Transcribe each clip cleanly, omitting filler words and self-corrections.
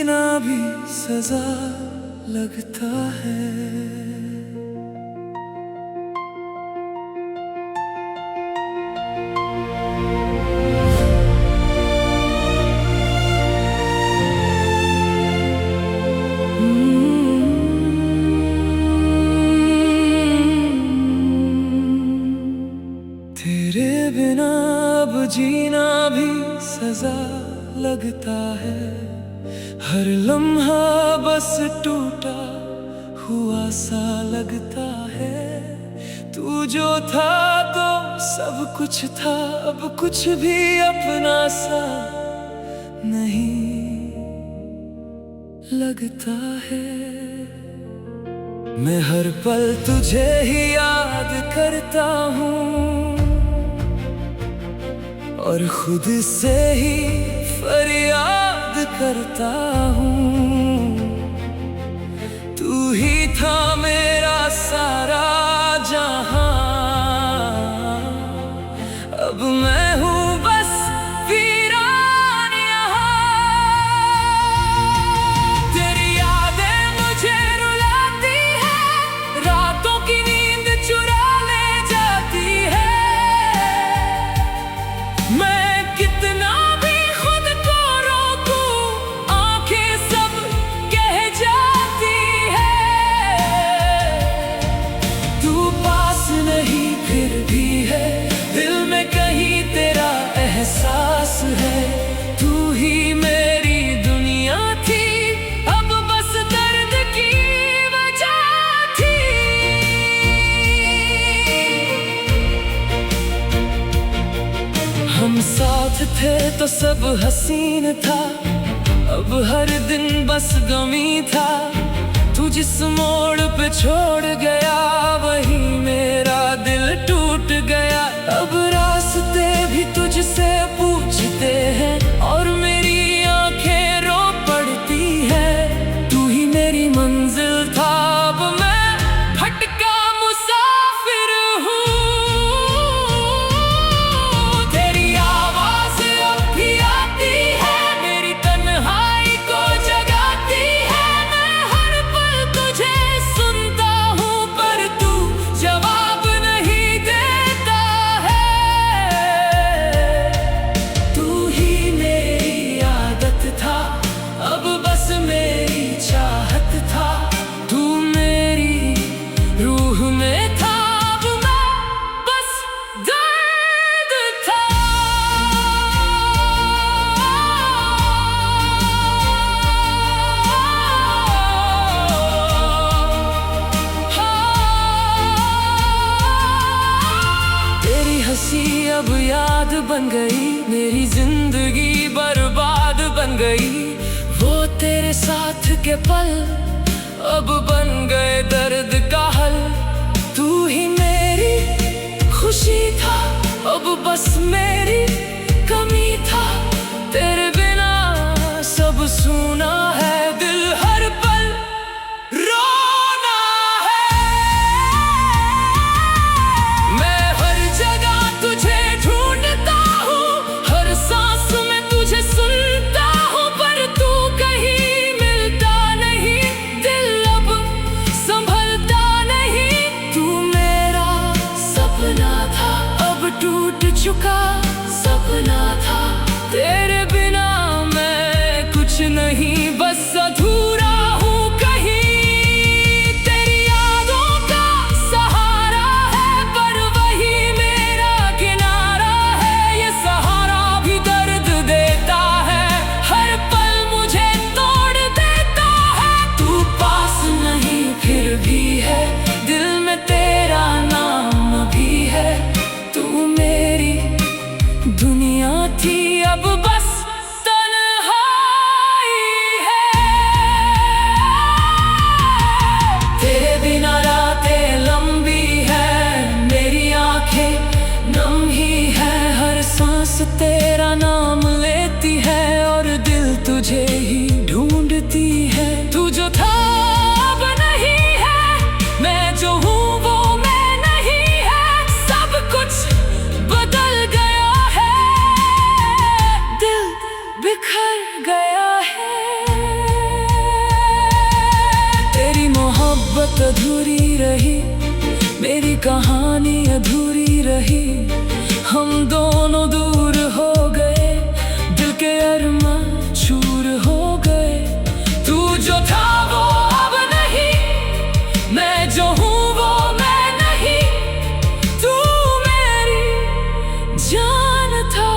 जीना भी सजा लगता है। तेरे बिना अब जीना भी सजा लगता है। हर लम्हा बस टूटा हुआ सा लगता है। तू जो था तो सब कुछ था, अब कुछ भी अपना सा नहीं लगता है। मैं हर पल तुझे ही याद करता हूँ और खुद से ही फरियाद करता हूँ। तू ही था मेरा सारा जहां, अब मैं हूँ बस वीरान यहाँ। तेरी यादें मुझे रुलाती है, रातों की नींद चुरा ले जाती है। मैं कितना भी खुद को रोकूं, आंखें सब कह जाती है। तू पास नहीं फिर भी है, दिल में कहीं तेरा एहसास है। तू ही मेरी दुनिया थी, अब बस दर्द की वजह थी। हम साथ थे तो सब हसीन था, अब हर दिन बस गमी था। तू जिस मोड़ पे छोड़ गया, वही मेरा दिल टूट गया। अब रास्ते भी तुझसे पूछते हैं और मेरी आंखें रो पड़ती है। तू ही मेरी मंजिल था, अब मैं भटका मुसाफिर हूँ। तेरी आवाज अब भी आती है, मेरी तन्हाई को जगाती है। मैं हर पल तुझे सुनता हूँ, पर तू जवाब नहीं देता है। तू ही मेरी आदत था, अब बस मेरी चाहत था। तू मेरी रूह में था, अब मैं बस दर्द था। तेरी हंसी अब याद बन गई, मेरी जिंदगी बर्बाद बन गई। वो तेरे साथ के पल अब बन गए दर्द का हल। तू ही मेरी खुशी था, अब बस मेरी कमी था। तेरे बिना सब सूना है, दिल हर पल रोना है। मैं हर जगह तुझे ढूंढता हूँ, हर सांस में तुझे सुनता हूँ, पर तू कहीं मिलता नहीं। दिल अब संभलता नहीं। तू मेरा सपना था, अब टूट चुका सपना था। तेरे बिना मैं कुछ नहीं, बस अधूरा हूँ कहीं। तेरी यादों का सहारा है, पर वही मेरा किनारा है। ये सहारा भी दर्द देता है, हर पल मुझे तोड़ देता है। तू पास नहीं फिर भी है, दिल में तेरा नाम भी है। तू मेरी दुनिया थी, अब बस तन्हाई है। मोहब्बत अधूरी रही, मेरी कहानी अधूरी रही। हम दोनों दूर हो गए, दिल के अरमां चूर हो गए। तू जो था वो अब नहीं, मैं जो हूँ वो मैं नहीं। तू मेरी जान था,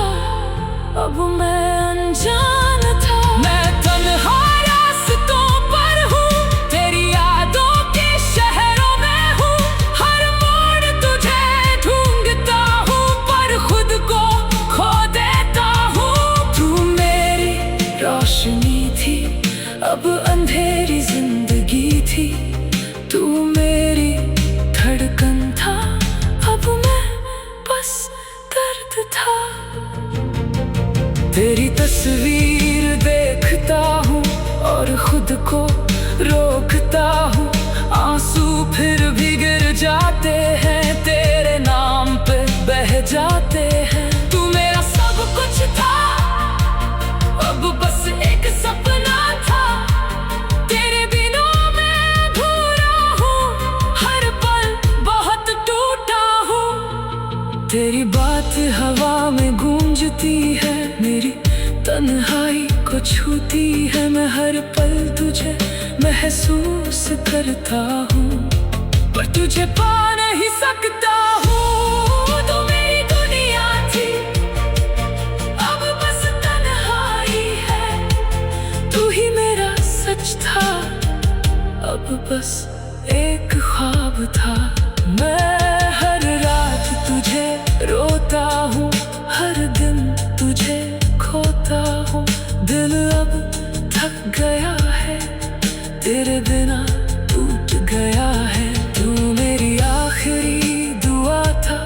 अब मैं अनजान था। मैं तन्हा रास्तों पर हूँ, तेरी यादों के शहरों में हूँ। हर मोड़ तुझे ढूंढता हूँ, पर खुद को खो देता हूँ। तू मेरी रोशनी थी, अब अंधेरी जिंदगी थी। तू मेरी धड़कन था, अब मैं बस दर्द था। तेरी तस्वीर देखता हूँ और खुद को रोकता हूँ। आंसू फिर भी गिर जाते हैं, तेरे नाम पे बह जाते हैं। तू मेरा सब कुछ था, अब बस एक सपना था। तेरे बिना मैं अधूरा हूँ, हर पल बहुत टूटा हूँ। तेरी बात हवा में गूंजती है, मेरी तन्हाई को छूती है। मैं हर पल तुझे महसूस करता हूँ, पर तुझे पा नहीं सकता हूँ। तू मेरी दुनिया थी, अब बस तन्हाई है। तू ही मेरा सच था, अब बस एक ख्वाब था। मैं हर रात तुझे रोता हूँ, हर दिन तुझे खोता हूँ। दिल अब थक गया है, तेरे बिना टूट गया है। तू मेरी आखिरी दुआ था,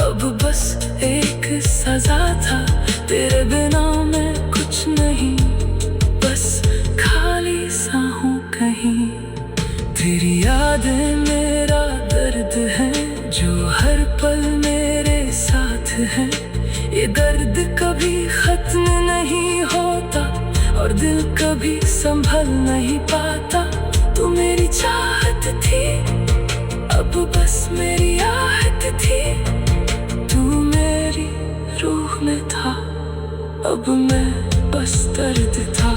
अब बस एक सजा था। तेरे बिना मैं कुछ नहीं, बस खाली सा हूँ कहीं। तेरी यादें मेरा दर्द है, जो हर पल मेरे साथ है। ये दर्द कभी खत्म नहीं होता, और दिल कभी संभल नहीं पाता। तू मेरी चाहत थी, अब बस मेरी आहट थी। तू मेरी रूह में था, अब मैं बस दर्द था।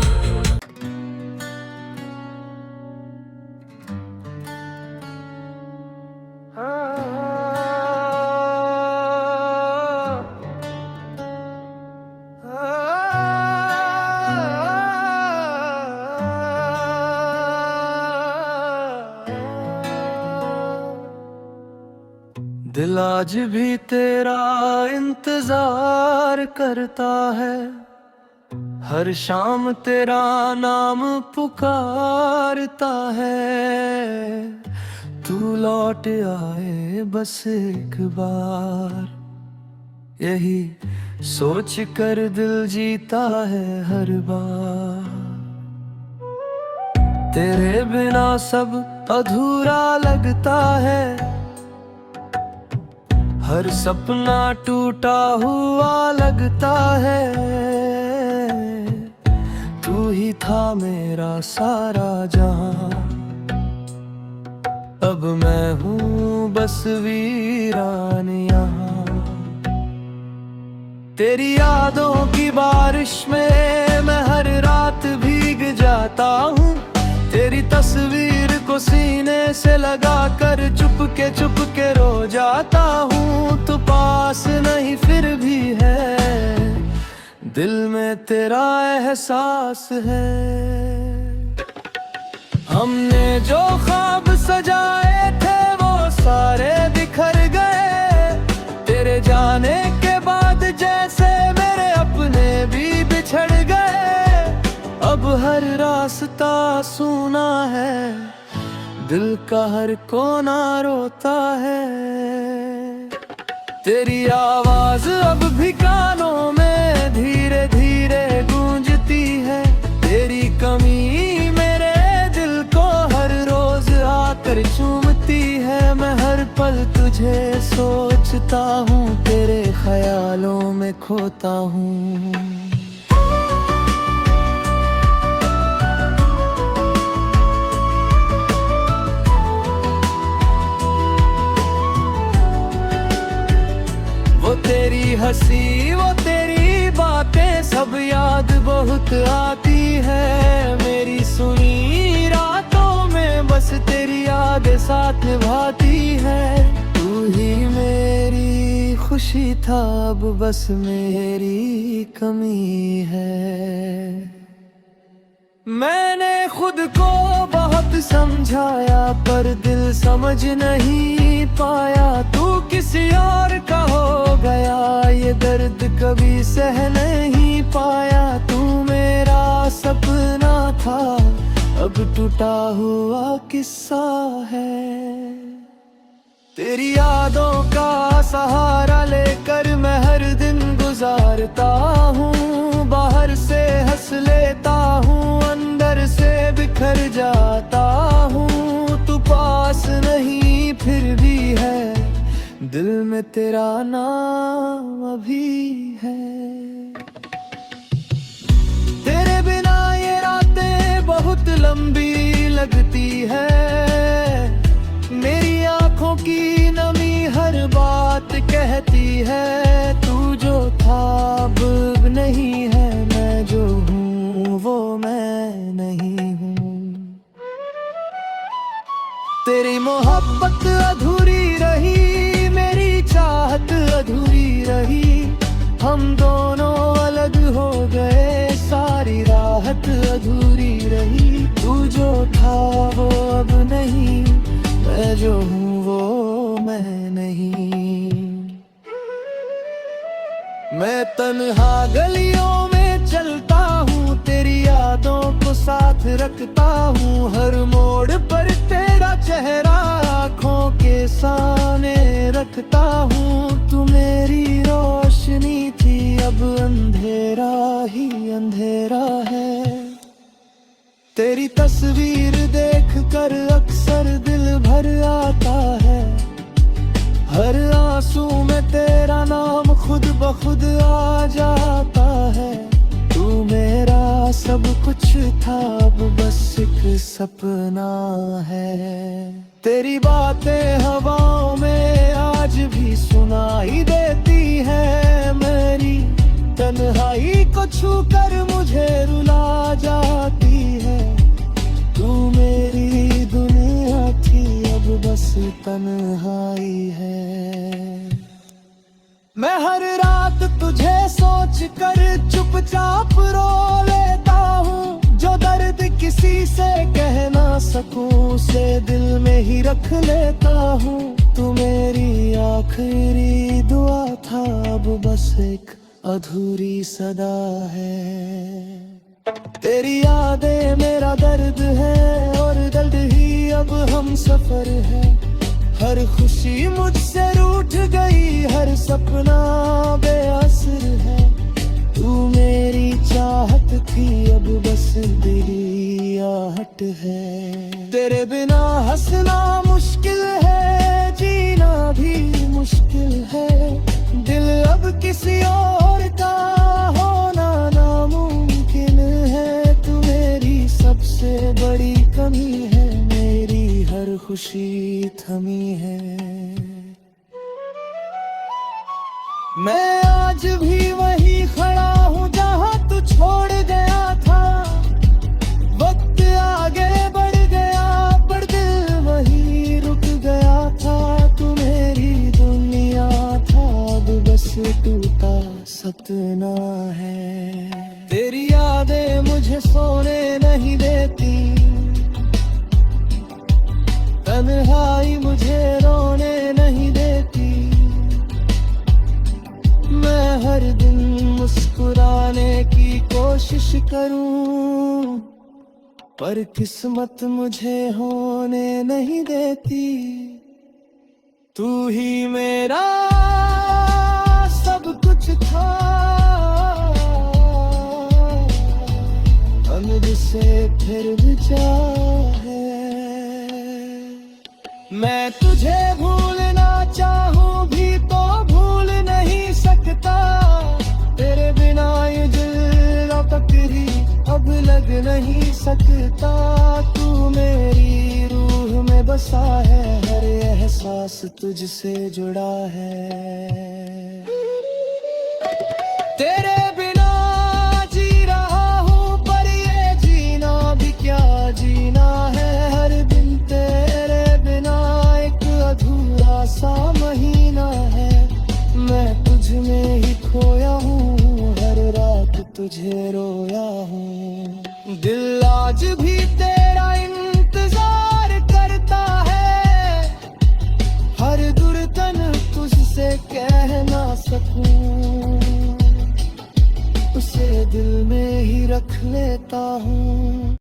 दिल आज भी तेरा इंतजार करता है, हर शाम तेरा नाम पुकारता है। तू लौट आए बस एक बार, यही सोच कर दिल जीता है हर बार। तेरे बिना सब अधूरा लगता है, हर सपना टूटा हुआ लगता है। तू ही था मेरा सारा जहां, अब मैं हूँ बस वीरान यहाँ। तेरी यादों की बारिश में मैं हर रात भीग जाता हूँ। तेरी तस्वीर को सीने से लगा कर चुप के रो जाता हूँ। तू पास नहीं फिर भी है, दिल में तेरा एहसास है। हमने जो ख्वाब सजाए थे वो सारे बिखर गए, तेरे जाने के बाद जैसे मेरे अपने भी बिछड़ गए। अब हर रास्ता सूना है, दिल का हर कोना रोता है। तेरी आवाज अब भी कानों में धीरे धीरे गूंजती है। तेरी कमी मेरे दिल को हर रोज आकर चूमती है। मैं हर पल तुझे सोचता हूँ, तेरे ख्यालों में खोता हूँ। रात आती है मेरी सुनी रातों में, बस तेरी यादें साथ निभाती है। तू ही मेरी खुशी था, अब बस मेरी कमी है। मैंने खुद को बहुत समझाया पर दिल समझ नहीं पाया। तू किसी और का हो गया, ये दर्द कभी सह नहीं पाया। तू मेरा सपना था, अब टूटा हुआ किस्सा है। तेरी यादों का सहारा लेकर मैं हर दिन गुजारता हूँ। बाहर से हंस लेता हूँ, अंदर से बिखर जाता हूँ। तू पास नहीं फिर भी है, दिल में तेरा नाम अभी है। तेरे बिना ये रातें बहुत लंबी लगती है। मेरी आंखों की नमी हर बात कहती है। तू जो था अब नहीं है, मैं जो हूँ वो मैं नहीं हूँ। तेरी मोहब्बत अधूरी रही, मेरी चाहत अधूरी रही। हम दोनों अलग हो गए, सारी राहत अधूरी रही। तू जो था वो अब नहीं, मैं जो हूँ वो मैं नहीं। मैं तन्हा गलियों में चलता हूँ, तेरी यादों को साथ रखता हूँ। हर मोड़ पर तेरा चेहरा आँखों के सामने रखता हूँ। तू मेरी रोशनी थी, अब अंधेरा ही अंधेरा है। तेरी तस्वीर देखकर अक्सर दिल भर आता है। हर आंसू में तेरा नाम खुद ब खुद आ जाता है। तू मेरा सब कुछ था, अब बस एक सपना है। तेरी बातें हवाओं में आज भी सुनाई देती है। मेरी तन्हाई को छूकर मुझे रुला जाती है। तू मेरी दुनिया थी, अब बस तन्हाई है। मैं हर रात तुझे सोच कर चुपचाप रो लेता हूँ। जो दर्द किसी से कह ना सकूं, उसे दिल में ही रख लेता हूँ। तू मेरी आखिरी दुआ था, अब बस एक अधूरी सदा है। तेरी यादें मेरा दर्द है, और दर्द ही अब हम सफर है। हर खुशी मुझसे रूठ गई, हर सपना बेअसर है। तू मेरी चाहत थी, अब बस तेरी आहट है। तेरे बिना हंसना मुश्किल है, जीना भी मुश्किल है। दिल अब किसी और का होना नामुमकिन है। तू मेरी सबसे बड़ी कमी है, मेरी हर खुशी थमी है। मैं आज भी वही खड़ा हूँ जहाँ तू छोड़ गया था। वक्त आगे बढ़ गया पर दिल वही रुक गया था। तू मेरी दुनिया था, अब बस टूटा सपना है। तेरी यादें मुझे सोने नहीं देती, तन्हाई मुझे रोने नहीं देती। मैं हर दिन मुस्कुराने की कोशिश करूं, पर किस्मत मुझे होने नहीं देती। तू ही मेरा सब कुछ था, मुझसे फिर भी चाहे। मैं तुझे भूलना चाहूं भी तो भूल नहीं सकता। तेरे बिना ये दिल अब तक ही अब लग नहीं सकता। तू मेरी रूह में बसा है, हर एहसास तुझसे जुड़ा है। तेरे बिना जी रहा हूँ तुझे रोया हूँ। दिल आज भी तेरा इंतजार करता है, हर दुर्गन तुझसे कह ना सकूं, उसे दिल में ही रख लेता हूँ।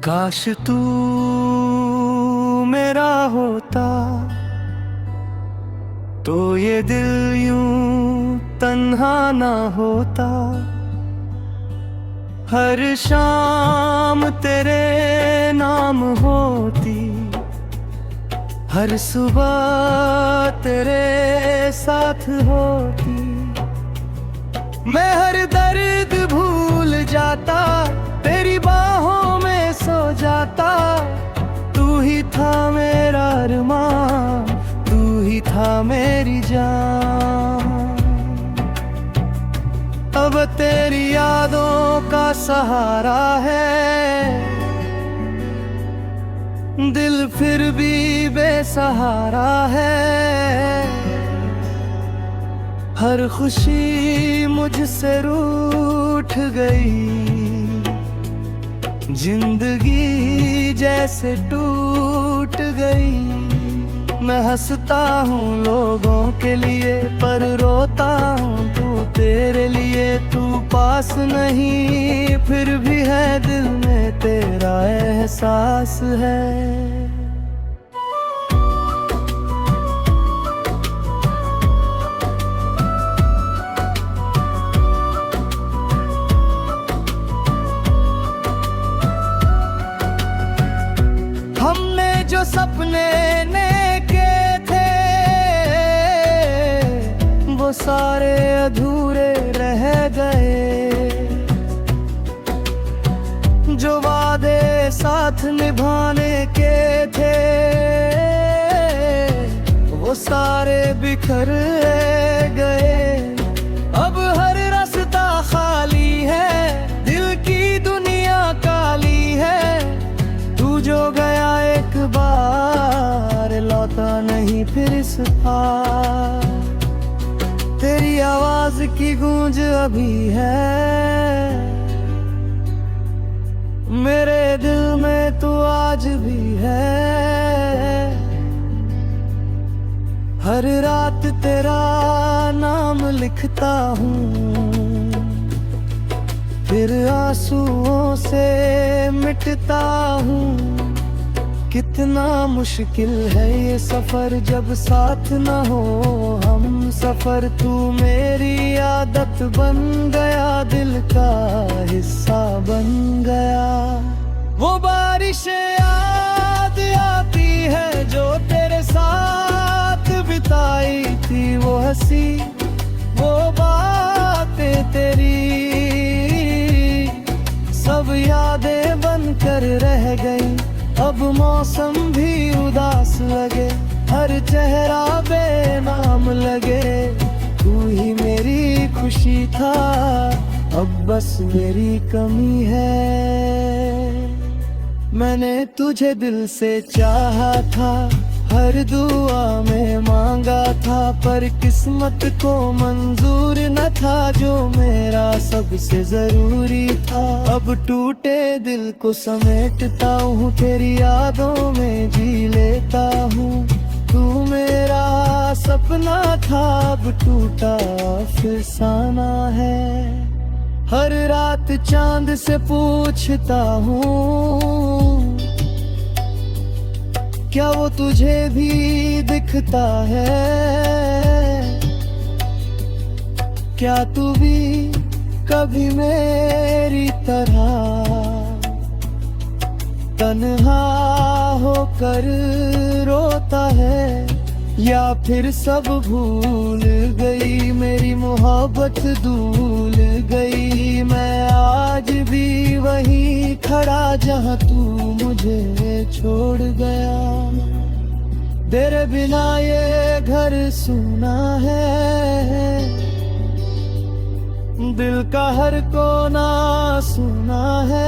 काश तू मेरा होता तो ये दिल यूं तन्हा ना होता। हर शाम तेरे नाम होती, हर सुबह तेरे साथ होती। मैं हर दर्द भूल जाता, तेरी बाहों में सो जाता। तू ही था मेरा अरमान, तू ही था मेरी जान। अब तेरी यादों का सहारा है, दिल फिर भी बेसहारा है। हर खुशी मुझसे रूठ गई, जिंदगी जैसे टूट गई। मैं हंसता हूँ लोगों के लिए, पर रोता हूँ तू तेरे लिए। तू पास नहीं फिर भी है दिल में तेरा एहसास है। हमने जो सपने नेके थे वो सारे अधूरे रह गए। जो वादे साथ निभाने के थे वो सारे बिखर गए। अब हर रास्ता खाली है, दिल की दुनिया काली है। तू जो गया एक बार लौटा नहीं फिर इस पार। तेरी आवाज की गूंज अभी है मेरे दिल में, तू आज भी है। हर रात तेरा नाम लिखता हूँ, फिर आंसुओं से मिटता हूँ। कितना मुश्किल है ये सफर जब साथ न हो हम सफर। तू मेरी आदत बन गया, दिल का हिस्सा बन गया। वो बारिशें याद आती है जो तेरे साथ बिताई थी, वो हंसी वो बातें तेरी सब यादें बनकर रह गई। अब मौसम भी उदास लगे, हर चेहरा बेनाम लगे। तू ही मेरी खुशी था, अब बस मेरी कमी है। मैंने तुझे दिल से चाहा था, हर दुआ में मांगा था, पर किस्मत को मंजूर न था जो मेरा सबसे जरूरी था। अब टूटे दिल को समेटता हूँ, तेरी यादों में जी लेता हूँ। तू मेरा सपना था, अब टूटा अफसाना है। हर रात चांद से पूछता हूँ, क्या वो तुझे भी दिखता है? क्या तू भी कभी मेरी तरह तन्हा होकर रोता है? या फिर सब भूल गई, मेरी मोहब्बत धूल गई। मैं आज भी वहीं खड़ा जहाँ तू मुझे छोड़ गया। तेरे बिना ये घर सुना है, दिल का हर कोना सुना है।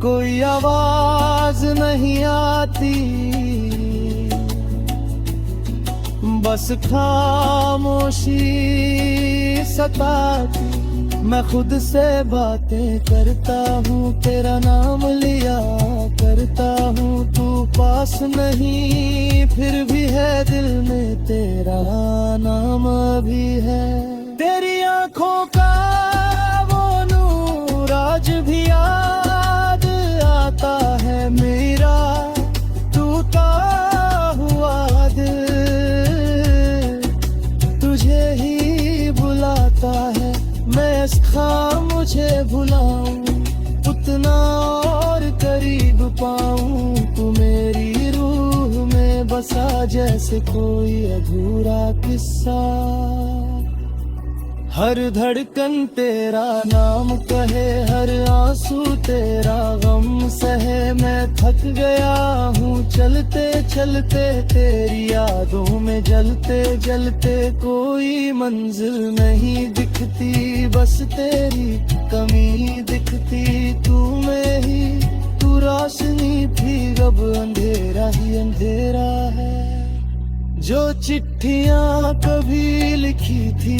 कोई आवाज नहीं आती, बस खामोशी सताती। मैं खुद से बातें करता हूँ, तेरा नाम लिया करता हूँ। तू पास नहीं फिर भी है दिल में, तेरा नाम अभी है। तेरी आंखों का वो नूर आज भी याद आता है, मेरा टूटा हुआ दिल तुझे ही बुलाता है। मैं मुझे भुलाऊं, उतना और करीब पाऊं। तू मेरी रूह में बसा जैसे कोई अधूरा किस्सा। हर धड़कन तेरा नाम कहे, हर आंसू तेरा गम सहे। मैं थक गया हूँ चलते चलते, तेरी यादों में जलते जलते। कोई मंजिल नहीं दिखती, बस तेरी कमी दिखती। तू में ही तू रोशनी थी, अब अंधेरा ही अंधेरा है। जो चिट्ठियां कभी लिखी थी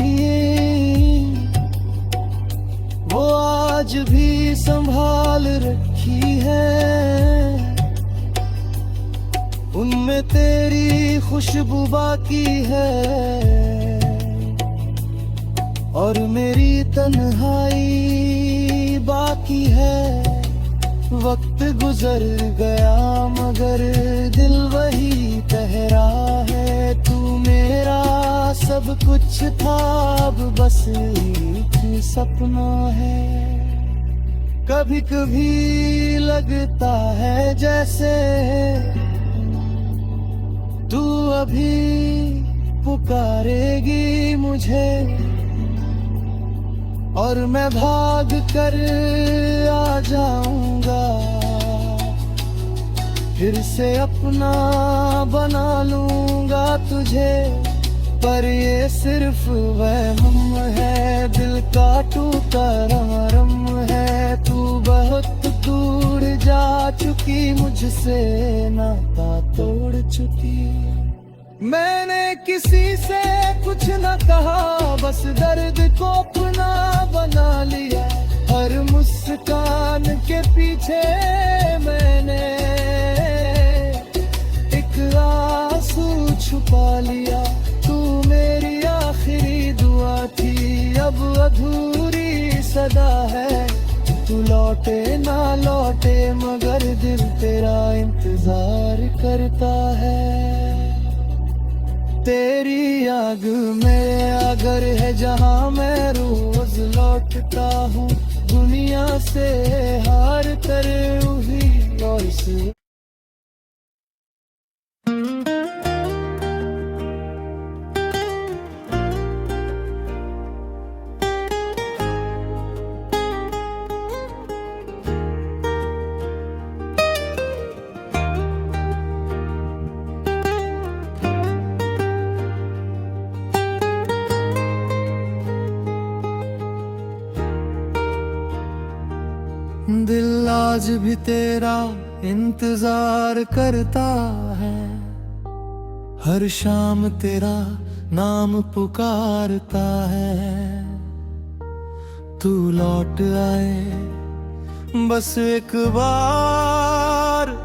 वो आज भी संभाल रखी है। उनमें तेरी खुशबू बाकी है, और मेरी तन्हाई बाकी है। वक्त गुजर गया मगर दिल वही ठहरा है। तू मेरा सब कुछ था, अब बस एक सपना है। कभी कभी लगता है जैसे तू अभी पुकारेगी मुझे, और मैं भाग कर आ जाऊंगा। फिर से अपना बना लूंगा तुझे, पर ये सिर्फ वहम है, दिल का टूटा रम है। तू बहुत दूर जा चुकी, मुझसे नाता तोड़ चुकी। मैंने किसी से कुछ न कहा, बस दर्द को अपना बना लिया। हर मुस्कान के पीछे मैंने एक आंसू छुपा लिया। तू मेरी आखिरी दुआ थी, अब अधूरी सदा है। तू लौटे ना लौटे मगर दिल तेरा इंतजार करता है। तेरी आग में अगर है जहां मैं रोज लौटता हूँ। दुनिया से हार कर हुई और से दिल आज भी तेरा इंतजार करता है। हर शाम तेरा नाम पुकारता है। तू लौट आए बस एक बार,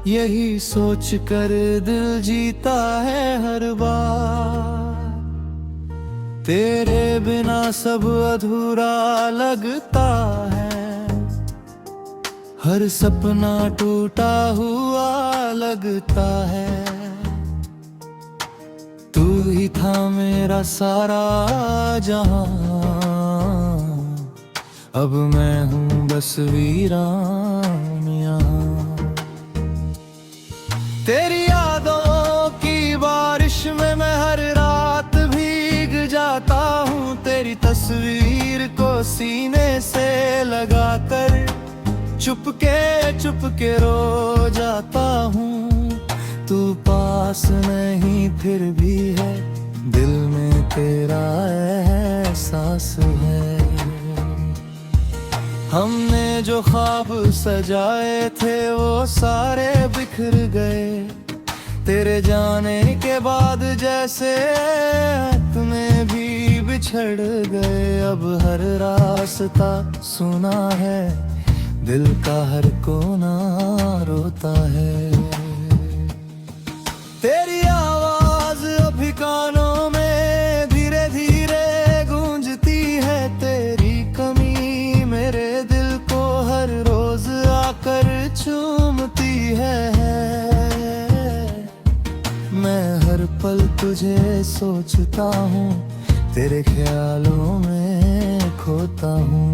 यही सोच कर दिल जीता है हर बार। तेरे बिना सब अधूरा लगता है, हर सपना टूटा हुआ लगता है। तू ही था मेरा सारा जहां, अब मैं हूँ बस वीरान यहाँ। तेरी यादों की बारिश में मैं हर रात भीग जाता हूँ। तेरी तस्वीर को सीने से लगाकर चुपके रो जाता हूँ। तू पास नहीं फिर भी है, दिल में तेरा एहसास है। हमने जो ख्वाब सजाए थे वो सारे बिखर गए। तेरे जाने के बाद जैसे तुम्हें भी बिछड़ गए। अब हर रास्ता सुना है, दिल का हर कोना रोता है। तेरी आवाज अभी कानों में धीरे धीरे गूंजती है। तेरी कमी मेरे दिल को हर रोज आकर चूमती है। मैं हर पल तुझे सोचता हूँ, तेरे ख्यालों में खोता हूँ।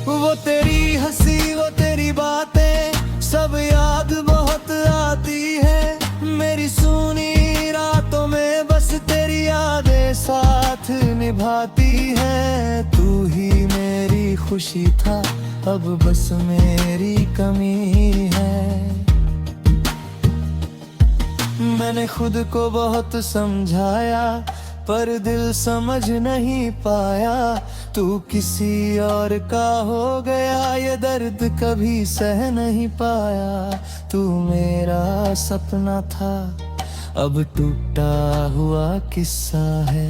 वो तेरी हंसी, वो तेरी बातें सब याद बहुत आती है। मेरी सुनी रातों में बस तेरी यादें साथ निभाती है। तू ही मेरी खुशी था, अब बस मेरी कमी है। मैंने खुद को बहुत समझाया पर दिल समझ नहीं पाया। तू किसी और का हो गया, ये दर्द कभी सह नहीं पाया। तू मेरा सपना था, अब टूटा हुआ किस्सा है।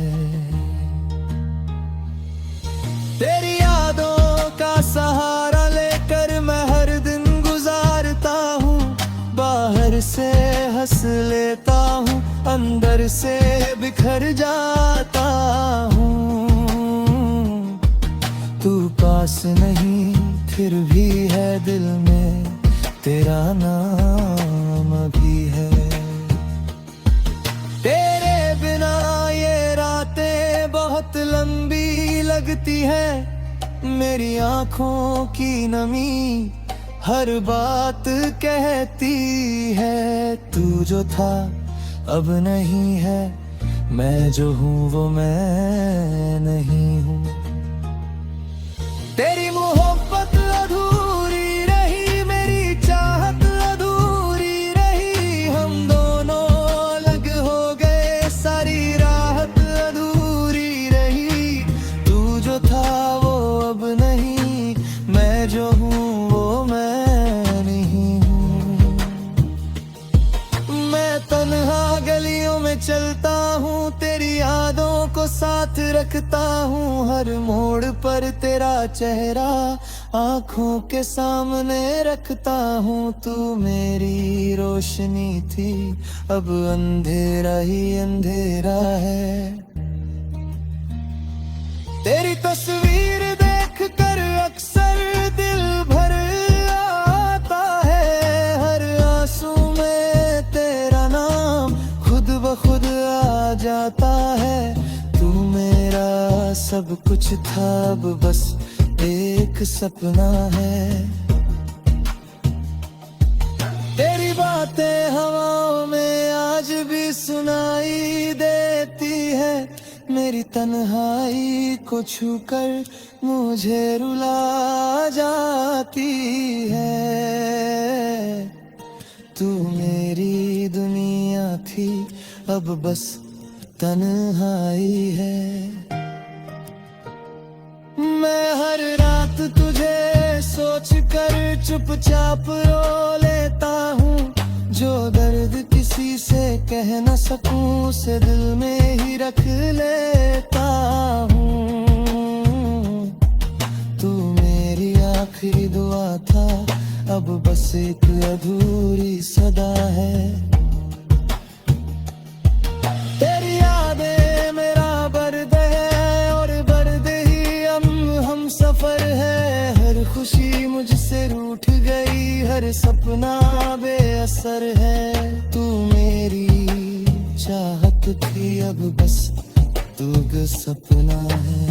तेरी यादों का सहारा लेकर मैं हर दिन गुजारता हूँ। बाहर से हंस लेता हूँ, अंदर से बिखर जाता हूँ। तू पास नहीं फिर भी है दिल में, तेरा नाम भी है। तेरे बिना ये रातें बहुत लंबी लगती है। मेरी आँखों की नमी हर बात कहती है। तू जो था अब नहीं है, मैं जो हूँ वो मैं नहीं हूँ। तेरी मोहब्बत अधूरी रही, मेरी चाहत अधूरी रही। हम दोनों अलग हो गए, सारी राहत अधूरी रही। तू जो था वो अब नहीं, मैं जो हूँ वो मैं नहीं हूँ। मैं तन्हा गलियों में चलता हूँ, तेरी यादों को साथ रखता हूँ। हर मोड़ पर तेरा चेहरा आँखों के सामने रखता हूँ। तू मेरी रोशनी थी, अब अंधेरा ही अंधेरा है। तेरी तस्वीर देख कर अक्सर दिल भर आता है। हर आंसू में तेरा नाम खुद ब खुद आ जाता है। तू मेरा सब कुछ था, अब बस एक सपना है। तेरी बातें हवाओं में आज भी सुनाई देती है। मेरी तन्हाई को छूकर मुझे रुला जाती है। तू मेरी दुनिया थी, अब बस तन्हाई है। मैं हर रात तुझे सोच कर चुपचाप रो लेता हूँ। जो दर्द किसी से कह न सकूं, उसे दिल में ही रख लेता हूँ। तू मेरी आखिरी दुआ था, अब बस एक अधूरी सदा है। तेरी यादें मेरा बर्द है और बर्द ही हम सफर है। हर खुशी मुझसे रूठ गई, हर सपना बेअसर है। तू मेरी चाहत थी, अब बस तू सपना है।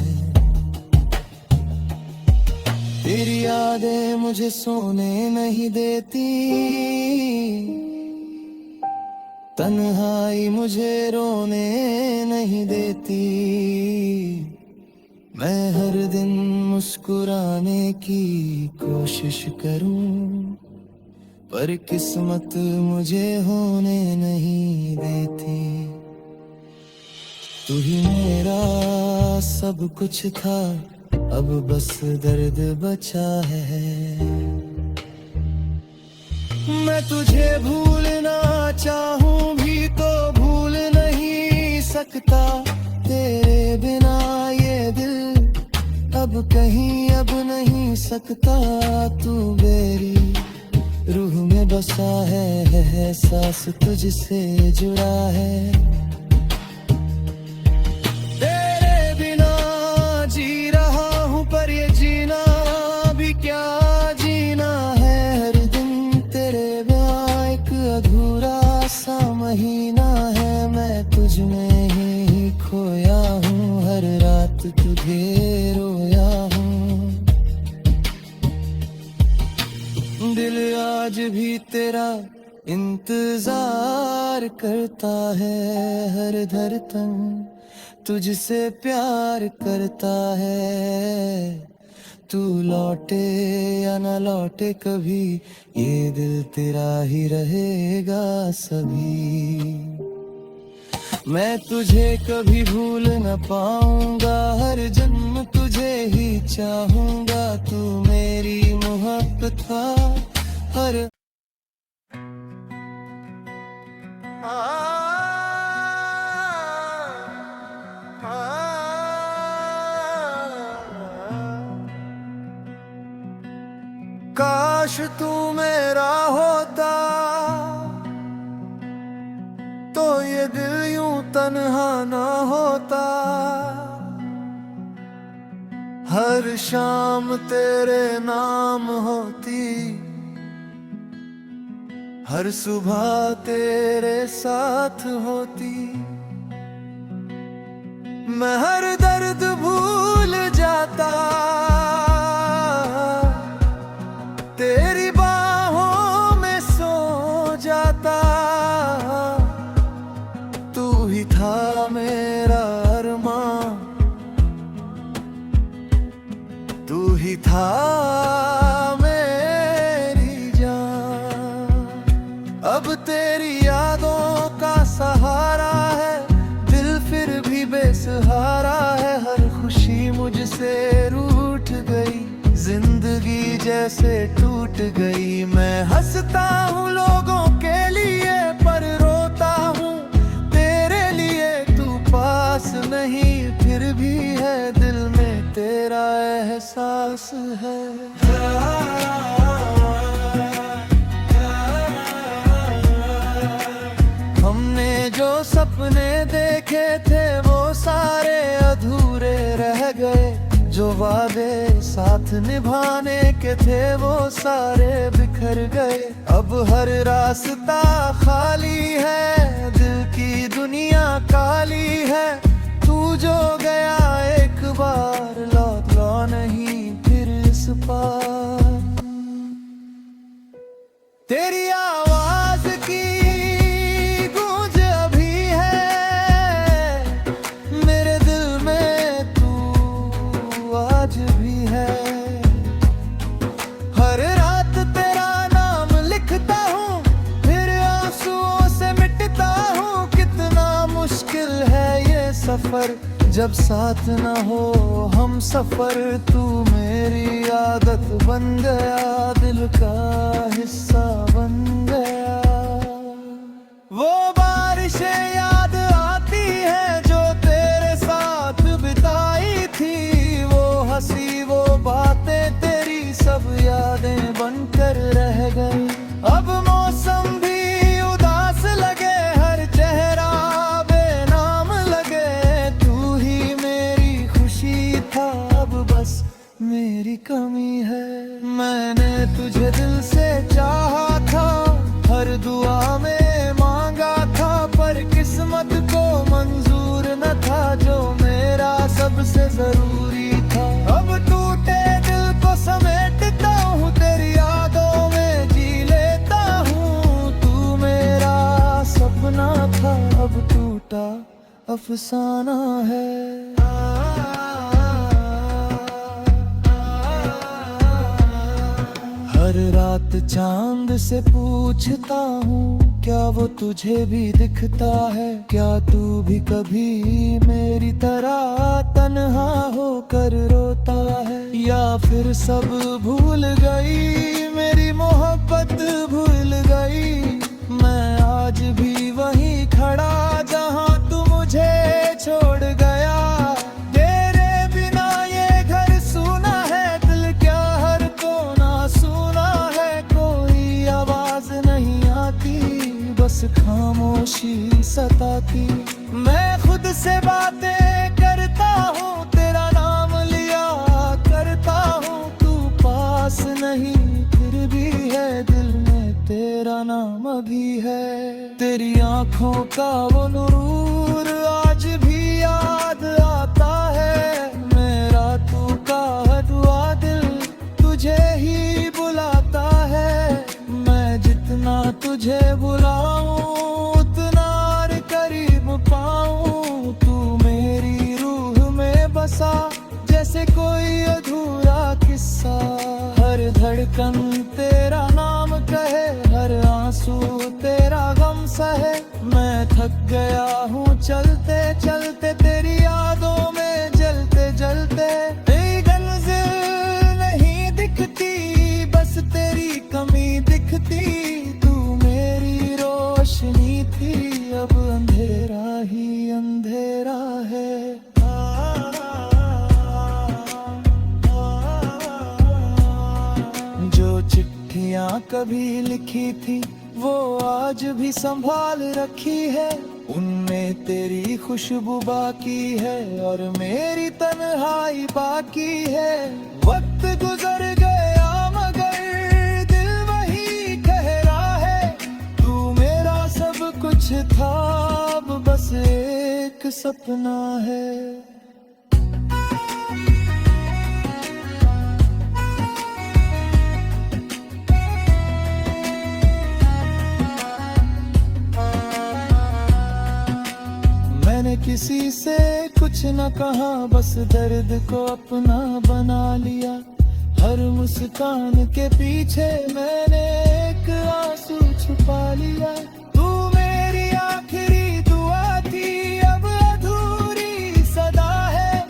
तेरी यादें मुझे सोने नहीं देती, तन्हाई मुझे रोने नहीं देती। मैं हर दिन मुस्कुराने की कोशिश करूं, पर किस्मत मुझे होने नहीं देती। तू ही मेरा सब कुछ था, अब बस दर्द बचा है। मैं तुझे भूलना चाहूं भी तो भूल नहीं सकता, तेरे बिना ये दिल अब कहीं अब नहीं सकता। तू मेरी रूह में बसा है, एहसास तुझसे जुड़ा है। तेरे बिना जी रहा हूँ पर ये जीना भी क्या जीना है। हर दिन तेरे बिना एक अधूरा सा महीना है। मैं तुझ में ही खोया हूँ, हर रात तुझे रोया हूँ। दिल आज भी तेरा इंतजार करता है, हर धड़कन तुझसे प्यार करता है। तू लौटे या ना लौटे कभी, ये दिल तेरा ही रहेगा सभी। मैं तुझे कभी भूल न पाऊंगा, हर जन्म तुझे ही चाहूंगा। तू मेरी मोहब्बत था हर काश तू मेरा होता तो ये दिल यूं तन्हा ना होता। हर शाम तेरे नाम होती, हर सुबह तेरे साथ होती। मैं हर दर्द भूल जाता, तेरी बाहों में सो जाता। तू ही था मेरा अरमां, तू ही था मेरी जान। अब तेरी यादों का सहारा है, दिल फिर भी बेसहारा है। हर खुशी मुझसे रूठ गई, जिंदगी जैसे टूट गई। मैं हंसता हूँ लोगों के लिए पर रोता हूँ तेरे लिए। तू पास नहीं फिर भी है, दिल में तेरा एहसास है। हमने जो सपने देखे थे वो सारे अधूरे रह गए। जो वादे साथ निभाने के थे वो सारे बिखर गए। अब हर रास्ता खाली है, दिल की दुनिया काली है। तू जो गया एक बार लौट नहीं फिर इस पार। तेरी आवाज की गूंज अभी है मेरे दिल में, तू आज भी है। हर रात तेरा नाम लिखता हूँ, फिर आंसुओं से मिटता हूँ। कितना मुश्किल है ये सफर जब साथ न हो हम सफर। तू मेरी आदत बन गया, दिल का हिस्सा बन गया। वो बारिशें याद आती है जो तेरे साथ बिताई थी। वो हंसी वो बातें तेरी सब यादें बनकर रह गई। अब मौसम भी उदास लगे, हर चेहरा बेनाम लगे। तू ही मेरी खुशी था, अब बस मेरी कमी है। मैंने तुझे दिल से चाहा था, हर दुआ में मांगा था। पर किस्मत को मंजूर न था जो मेरा सबसे जरूरी था। अब टूटे दिल को समेटता हूँ, तेरी यादों में जी लेता हूँ। तू मेरा सपना था, अब टूटा अफसाना है। हर रात चांद से पूछता हूँ, क्या वो तुझे भी दिखता है? क्या तू भी कभी मेरी तरह तन्हा होकर रोता है, या फिर सब भूल गई, मेरी मोहब्बत भूल गई। मैं आज भी वहीं खड़ा जहां तू मुझे छोड़ गया। तेरे बिना ये घर सूना है, दिल क्या हर कोना सुना है। कोई आवाज नहीं आती, बस खामोशी सताती। मैं खुद से बातें करता हूँ, तेरा नाम लिया करता हूँ। तू पास नहीं फिर भी है, दिल में तेरा नाम अभी है। तेरी आंखों का वो नूर आज भी याद आता है। मेरा तू का दुआ दिल तुझे ही बुलाता है। मैं जितना तुझे बुलाऊं उतना और करीब पाऊं। तू मेरी रूह में बसा जैसे कोई अधूरा किस्सा। हर धड़कन तेरा नाम कहे, हर आंसू तेरा गम सहे। मैं थक गया हूँ चलते चलते, तेरी यादों में जलते जलते। तेरी मंजिल नहीं दिखती, बस तेरी कमी दिखती। तू मेरी रोशनी थी, अब अंधेरा ही अंधेरा है। जो चिट्ठियां कभी लिखी थी वो आज भी संभाल रखी है। उनमें तेरी खुशबू बाकी है और मेरी तन्हाई बाकी है। वक्त गुजर गया मगर दिल वही कह रहा है। तू मेरा सब कुछ था, अब बस एक सपना है। मैंने किसी से कुछ न कहा, बस दर्द को अपना बना लिया। हर मुस्कान के पीछे मैंने एक आंसू छुपा लिया। तू मेरी आखिरी दुआ थी, अब अधूरी सदा है।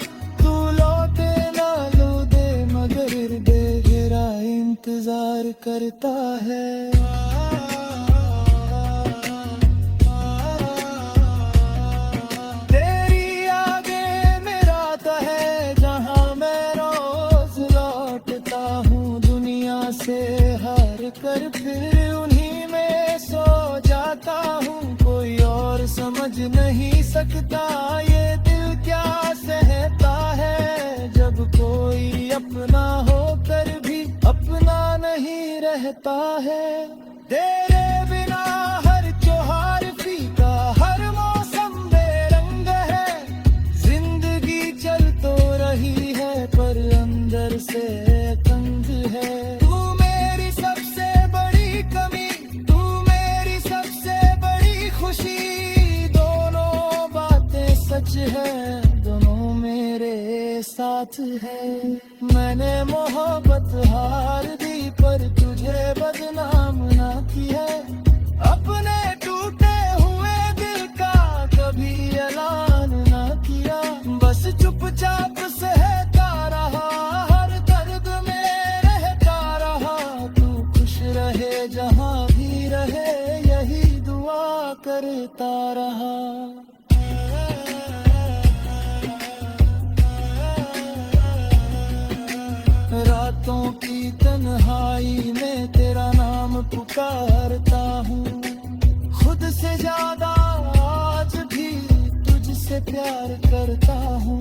तू लौटे ना लौटे मगर तेरा इंतजार करता है। कर फिर उन्हीं में सो जाता हूँ। कोई और समझ नहीं सकता ये दिल क्या सहता है। जब कोई अपना होकर भी अपना नहीं रहता है। तेरे बिना हर त्योहार फीका, हर मौसम बेरंग है। जिंदगी चल तो रही है पर अंदर से तंग है। है दोनों मेरे साथ है। मैंने मोहब्बत हार दी पर तुझे बदनाम ना किया। अपने टूटे हुए दिल का कभी ऐलान ना किया। बस चुपचाप सहता रहा, हर दर्द में रहता रहा। तू खुश रहे जहाँ भी रहे, यही दुआ करता रहा। रातों की तन्हाई में तेरा नाम पुकारता हूँ। खुद से ज्यादा आज भी तुझसे प्यार करता हूँ।